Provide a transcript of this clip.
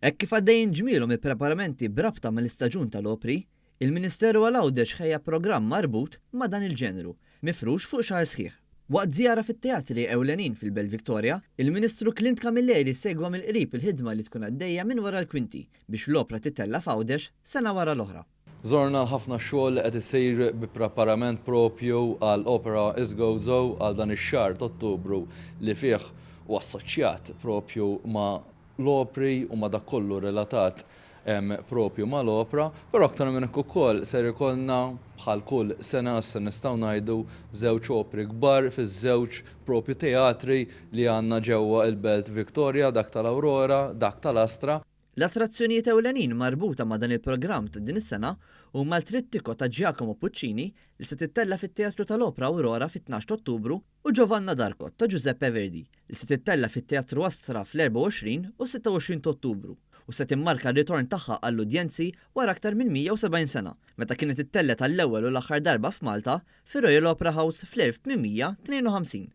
Hekk kif għaddejjin ġmielhom il-preparamenti brabta mal-istaġun tal-opri, il-Ministeru għal-għawdex ħejja programm marbut ma' dan il-ġeneru, mifrux fuq xahar sħiħ. Waqt żjara fit-teatri ewlenin fil-Belt Victoria, il-Ministru Clint Camilleri segwa mill-qrib il-ħidma li tkun għaddejja minn wara l-kwinti biex l-opra titella f'Għawdex sena wara l-oħra. Zorna ħafna xogħol qed isir bi preparament propju għal opera Isgowzo għal dan ix-xahar ta' Ottubru li fih u assoċjat propju ma' l-opri u ma' dak kollu relatat propju ma' l-opra, però aktar minn hekk ukoll ser ikollna bħal kull sena issa nistgħu ngħidu żewġ opri kbar fiż-żewġ propju teatri li għandna ġewwa il-Belt Victoria, dak tal-Aurora, dak tal-Astra. L-attrazzjonijiet ewlenin marbuta ma' dan il-programm ta' din is-sena huma l-Trittiko ta' Giacomo Puccini li se tittella fit-Teatru tal-Opra Aurora fit-12 Ottubru u Giovanna d'Arco ta' Giuseppe Verdi li se tittella fit-Teatru Astra fl-24 u 26 Ottubru u se timmarka r-ritorn tagħha għall-udjenzi wara aktar minn 170 sena, meta kienet ittellet għall-ewwel u l-aħħar darba f'Malta fir-Royal Opera House fl-1852.